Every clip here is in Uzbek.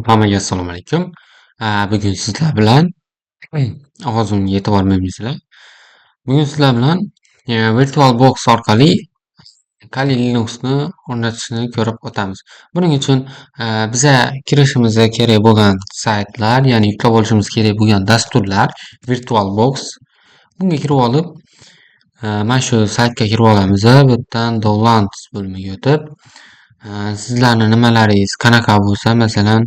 Hammaga assalomu alaykum. Bugun sizlar bilan ovozimga e'tibor bermaysizlar. Bugun sizlar bilan VirtualBox orqali Kali Linuxni o'rnatishni ko'rib o'tamiz. Buning uchun biza kirishimizga kerak bo'lgan saytlar, ya'ni yuklab olishimiz kerak bo'lgan dasturlar VirtualBox. Bunga kirib olib, mana shu saytga kirib olamiz. Bu yerdan download bo'limiga o'tib, sizlarni nimalaringiz qanaqa bo'lsa, masalan,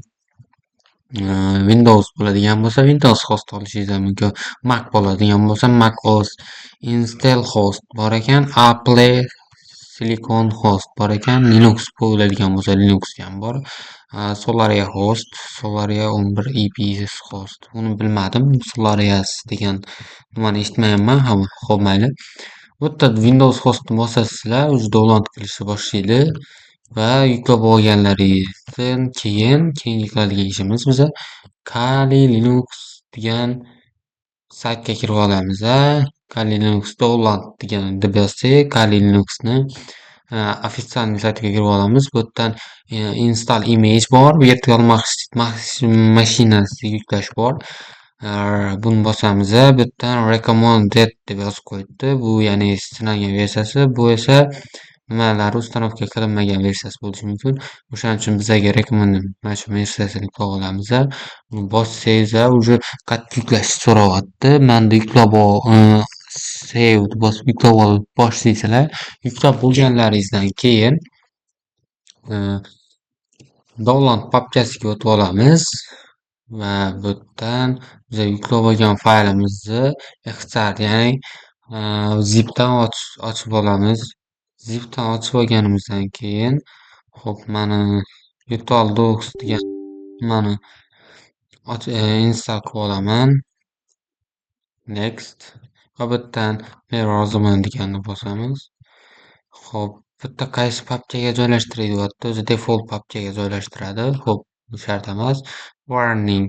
Windows bo'ladigan bo'lsa Windows host olishingiz mumkin. Mac bo'ladigan bo'lsa Mac OS, Intel host bor ekan, Apple Silicon host bor ekan, Linux bo'ladigan bo'lsa Linux ham bor. Solaria host, Solaria 11 EPS host. Buni bilmadim. Solarias degan nimani eshitmaganman. Xo'p, mayli. Bu yerda Windows hostni bosasizlar, o'zi download qilishni boshlaydi. Va yuklab olganlaringizdan keyingi qiladigan ishimiz biza Kali Linux degan saytga kirib olamiz. Kali Linux download deganni bossak, Kali Linuxni ofitsialniy saytiga kirib olamiz. Bu yerdan install image bor, virtual mashinasiga yuklash bor. Buni bosamiz. Bu yerdan recommended deb yozib qo'yibdi. Bu ya'ni sinalgan versiyasi, bu esa nimalari ustanovka qilinmagan versiyasi bo'lishi mumkin. O'shaning uchun bizga recommended mana shu versiyasini yuklab olamiz. Buni bossangiz уже qattiq yuklashni so'rayapti. Menda yuklab save bosib yuklab olib boshlaysizlar. Yuklab bo'lganlaringizdan keyin download papkasiga o'tib olamiz va bu yerdan biz yuklab olgan faylimizni ixtisar, ya'ni zipdan ochib olamiz. Zipdan ochib olganimizdan keyin hop mana VirtualBox degan nimani install qilib olaman. Next. Va bu yerdan men roziman deganni bosamiz. Xo'p, bu yerda qaysi papkaga joylashtiray deyapti. O'zi default papkaga joylashtiradi. Xo'p, bu shart emas. Warning,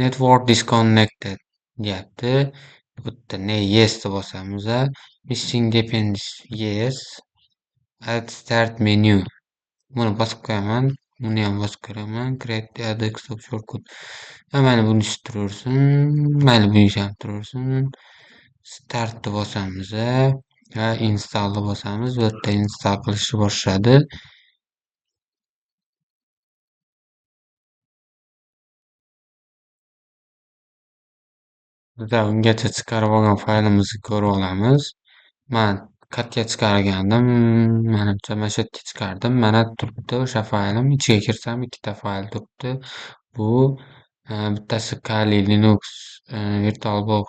network disconnected deyapti. Bu yerda yes deb bosamiz. Missing dependency yes. Add start menu. Buni bosib qo'yaman. Buni ham bosib qo'yaman. Create a desktop shortcut. Mayli buni turaversin. Mayli buni ham turaversin. Startni bosamiz va installni bosamiz. Bu yerda install qilishni boshladi. Biz ungacha chiqarib olgan faylimizni ko'rib olamiz. Men qayerga chiqargandim? Menimcha mana shu yerga chiqardim. Mana turibdi o'sha faylim. Ichiga kirsam ikkita fayl turibdi. Bu bittasi Kali Linux VirtualBox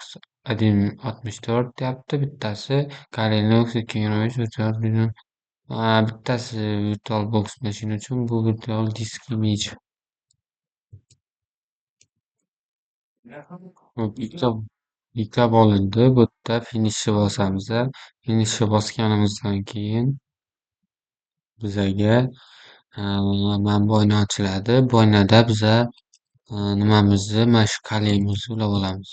1.64 deyapti. Bittasi Kali Linux 2023 bittasi VirtualBox mashina uchun, bu Virtual Disk Image. Yuklab olindi. Bu yerda finishni bosamiz. Finishni bosganimizdan keyin bizaga mana bu oyna ochiladi. Bu oynada biza nimamizni, mana shu kalimizni ulab olamiz.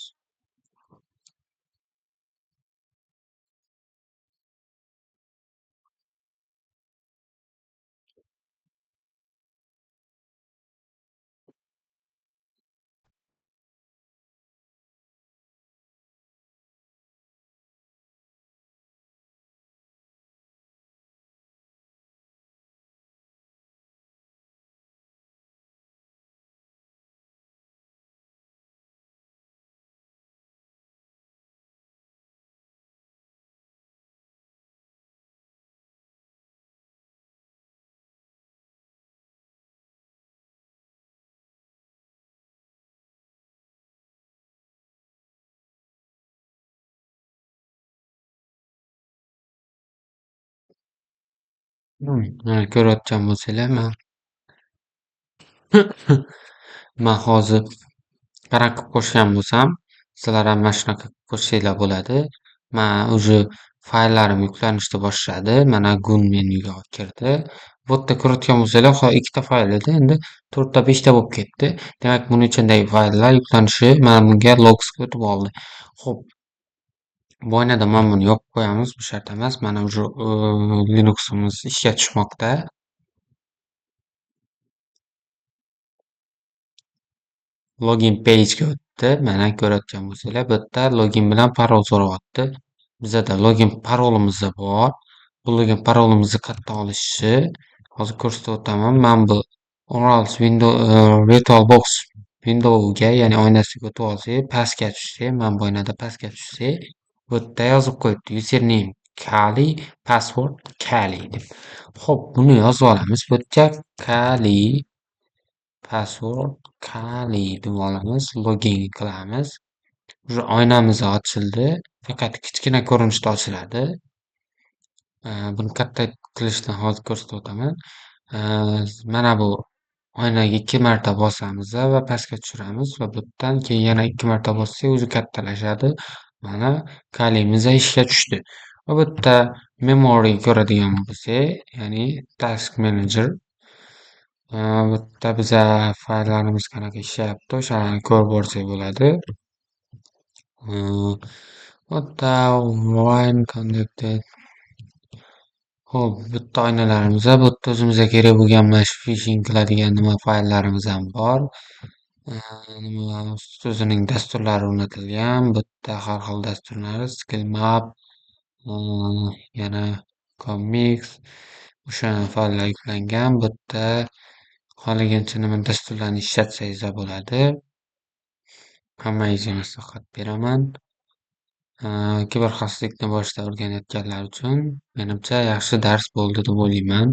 Mana ko'rayotgan bo'lsanglar, men hozir qanaqa qilib qo'shgan bo'lsam, sizlar ham mana shunaqa qilib qo'shsanglar bo'ladi. Men уже fayllarim yuklanishni boshladi. Mana gun menyuga kirdi. Bu yerda ko'rayotgan bo'lsanglar, ikkita fayl edi, endi 4 ta 5 ta bo'lib ketdi. Demak, buning ichidagi fayllar yuklanishi mana bunga logsga o'tib oldi. Xo'p, bu oynada mana buni yopib qo'yamiz, bu shart emas. Mana уже Linuximiz ishga tushmoqda. login page'ga o'tdi. Mana ko'rayotgan bo'lsanglar, bu yerda login bilan parol so'rayapti. Bizada login parolimiz bor. Bu login parolimizni qayerdan olishni hozir ko'rsatib o'taman. Mana bu Urals Windows VirtualBox Windowsga, ya'ni oynasiga o'tib olsak, pastga tushsak, mana bu oynada pastga tushsak, bu yerda yozib qo'yibdi username Kali, password Kali deb. Xo'p, buni yozib olamiz. Bu yerga Kali password Kali deb olamiz. Login qilamiz. Уже oynamiz ochildi. Faqat kichkina ko'rinishda ochiladi. Buni katta qilishni hozir ko'rsatib o'taman. Mana bu oynaga 2 marta bosamiz va pastga tushiramiz va bu yerdan keyin yana 2 marta bossak o'zi kattalashadi. Mana kalimiz ishga tushdi. Va bu yerda memory ko'radigan bo'lsak, ya'ni task manager, bu yerda biza fayllarimiz qanaqa ishlayapti, o'shalarni ko'rib borsak bo'ladi. Bu yerda wine connected. Xo'p, bu yerda oynalarimiz, bu yerda o'zimizga kerak bo'lgan mana shu fishing qiladigan nima fayllarimiz ham bor. Nima o'zining dasturlari o'rnatilgan. Bu yerda har xil dasturlar, skill map, yana comics, o'sha fayllar yuklangan. Bu yerda xohlagancha nima dasturlarni ishlatsangiz bo'ladi. Hammangizga maslahat beraman. Kiberxavfsizlikni boshida o'rganayotganlar uchun menimcha yaxshi dars bo'ldi deb o'ylayman.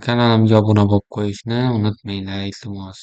Kanalimga obuna bo'lib qo'yishni unutmanglar, iltimos.